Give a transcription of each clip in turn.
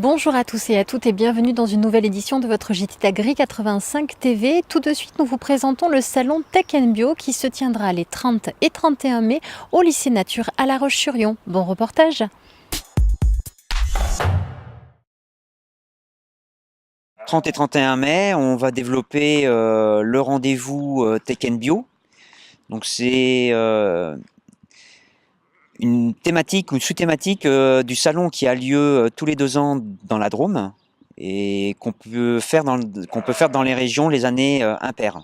Bonjour à tous et à toutes et bienvenue dans une nouvelle édition de votre JT d'Agri 85 TV. Tout de suite, nous vous présentons le salon Tech Bio qui se tiendra les 30 et 31 mai au lycée Nature à La Roche-sur-Yon. Bon reportage. 30 et 31 mai, on va développer le rendez-vous Tech Bio. Donc c'est une thématique ou une sous-thématique du salon qui a lieu tous les 2 ans dans la Drôme et qu'on peut faire dans les régions les années impaires.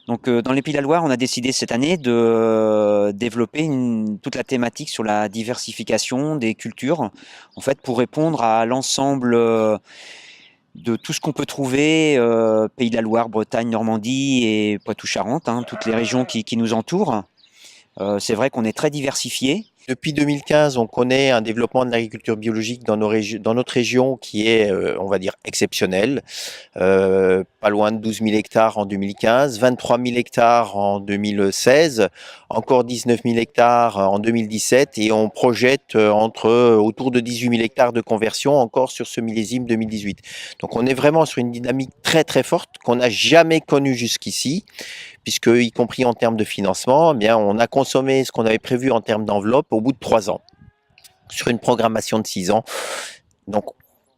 Donc dans les Pays de la Loire, on a décidé cette année de développer toute la thématique sur la diversification des cultures, en fait pour répondre à l'ensemble de tout ce qu'on peut trouver, Pays de la Loire, Bretagne, Normandie et Poitou-Charentes, toutes les régions qui nous entourent. C'est vrai qu'on est très diversifié. Depuis 2015, on connaît un développement de l'agriculture biologique dans notre région qui est, on va dire, exceptionnel. Pas loin de 12 000 hectares en 2015, 23 000 hectares en 2016, encore 19 000 hectares en 2017 et on projette autour de 18 000 hectares de conversion encore sur ce millésime 2018. Donc on est vraiment sur une dynamique très très forte qu'on n'a jamais connue jusqu'ici, puisque, y compris en termes de financement, eh bien, on a consommé ce qu'on avait prévu en termes d'enveloppe au bout de 3 ans, sur une programmation de 6 ans. Donc,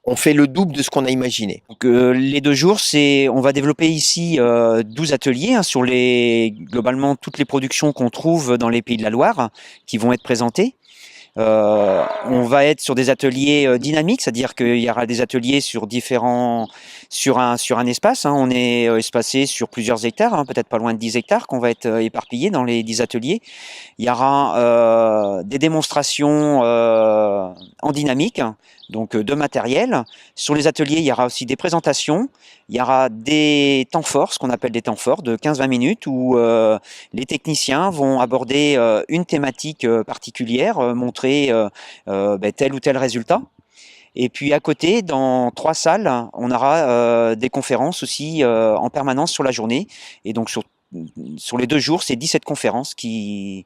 on fait le double de ce qu'on a imaginé. Donc, les 2 jours, on va développer ici 12 ateliers sur globalement toutes les productions qu'on trouve dans les Pays de la Loire qui vont être présentées. On va être sur des ateliers dynamiques, c'est-à-dire qu'il y aura des ateliers sur un espace. On est espacé sur plusieurs hectares, peut-être pas loin de 10 hectares qu'on va être éparpillés dans les 10 ateliers. Il y aura des démonstrations en dynamique, donc de matériel. Sur les ateliers, il y aura aussi des présentations. Il y aura des temps forts, ce qu'on appelle des temps forts de 15-20 minutes où les techniciens vont aborder une thématique particulière, montrer tel ou tel résultat. Et puis à côté, dans 3 salles, on aura des conférences aussi en permanence sur la journée. Et donc sur les 2 jours, c'est 17 conférences qui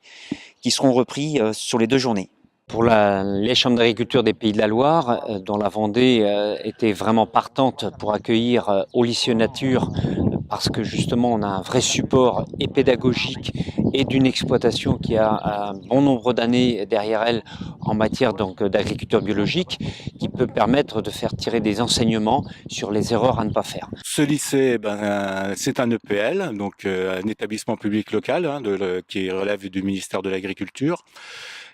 seront reprises sur les 2 journées. Pour les chambres d'agriculture des Pays de la Loire, dont la Vendée était vraiment partante pour accueillir au lycée Nature, parce que justement on a un vrai support et pédagogique et d'une exploitation qui a un bon nombre d'années derrière elle en matière donc d'agriculture biologique, qui peut permettre de faire tirer des enseignements sur les erreurs à ne pas faire. Ce lycée, c'est un EPL, donc un établissement public local qui relève du ministère de l'Agriculture.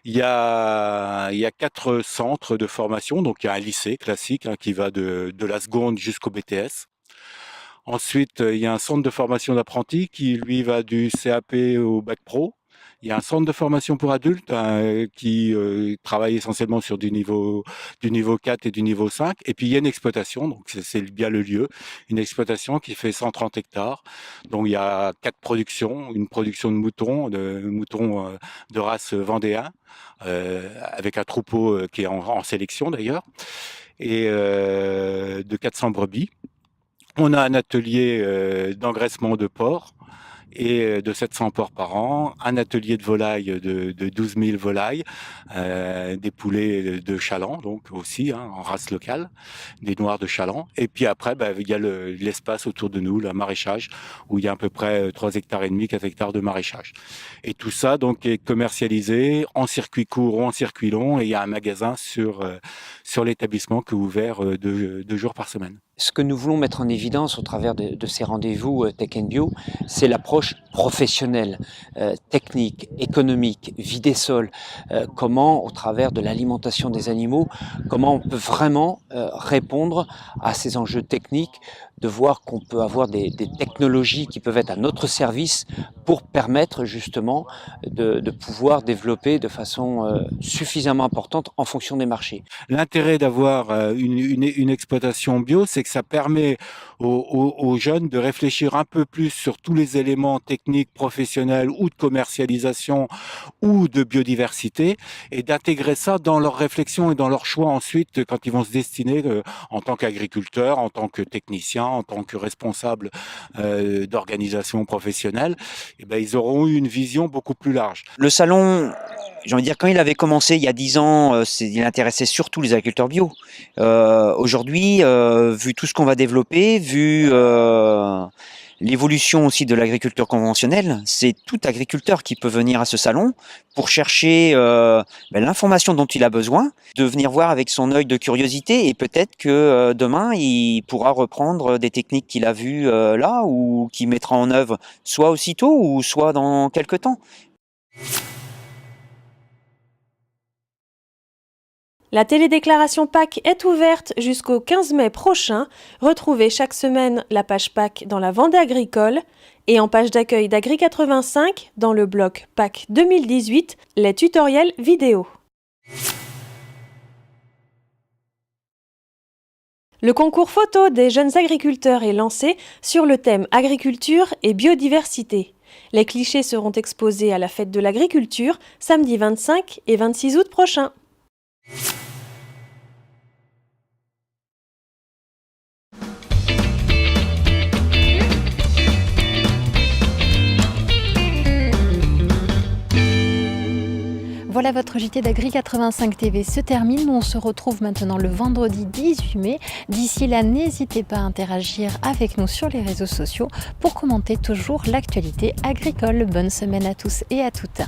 Il y a 4 centres de formation, donc il y a un lycée classique qui va de la seconde jusqu'au BTS. Ensuite, il y a un centre de formation d'apprentis qui, lui, va du CAP au bac pro. Il y a un centre de formation pour adultes qui travaille essentiellement sur du niveau 4 et du niveau 5. Et puis, il y a une exploitation, donc c'est bien le lieu, une exploitation qui fait 130 hectares. Donc, il y a 4 productions, une production de moutons de race vendéen, avec un troupeau qui est en sélection d'ailleurs, et de 400 brebis. On a un atelier d'engraissement de porcs et de 700 porcs par an, un atelier de volailles de 12 000 volailles, des poulets de Chaland, donc aussi en race locale, des noirs de Chaland. Et puis après, il y a l'espace autour de nous, le maraîchage, où il y a à peu près 3 hectares et demi, 4 hectares de maraîchage. Et tout ça donc est commercialisé en circuit court ou en circuit long, et il y a un magasin sur l'établissement qui est ouvert 2 jours par semaine. Ce que nous voulons mettre en évidence au travers de ces rendez-vous Tech Bio, c'est l'approche professionnelle, technique, économique, vie des sols, comment au travers de l'alimentation des animaux, comment on peut vraiment répondre à ces enjeux techniques, de voir qu'on peut avoir des technologies qui peuvent être à notre service pour permettre justement de pouvoir développer de façon suffisamment importante en fonction des marchés. L'intérêt d'avoir une exploitation bio, c'est que ça permet aux jeunes de réfléchir un peu plus sur tous les éléments techniques, professionnels ou de commercialisation ou de biodiversité, et d'intégrer ça dans leur réflexion et dans leur choix ensuite quand ils vont se destiner en tant qu'agriculteurs, en tant que techniciens, en tant que responsables d'organisations professionnelles, eh ben, ils auront eu une vision beaucoup plus large. Le salon, j'ai envie de dire, quand il avait commencé il y a 10 ans, il intéressait surtout les agriculteurs bio. Aujourd'hui, vu tout ce qu'on va développer, vu l'évolution aussi de l'agriculture conventionnelle, c'est tout agriculteur qui peut venir à ce salon pour chercher l'information dont il a besoin, de venir voir avec son œil de curiosité, et peut-être que demain il pourra reprendre des techniques qu'il a vues là, ou qu'il mettra en œuvre soit aussitôt ou soit dans quelques temps. La télédéclaration PAC est ouverte jusqu'au 15 mai prochain. Retrouvez chaque semaine la page PAC dans la Vendée agricole et en page d'accueil d'Agri85 dans le bloc PAC 2018, les tutoriels vidéo. Le concours photo des jeunes agriculteurs est lancé sur le thème agriculture et biodiversité. Les clichés seront exposés à la fête de l'agriculture samedi 25 et 26 août prochain. Voilà, votre JT d'Agri 85 TV se termine. On se retrouve maintenant le vendredi 18 mai. D'ici là, n'hésitez pas à interagir avec nous sur les réseaux sociaux pour commenter toujours l'actualité agricole. Bonne semaine à tous et à toutes.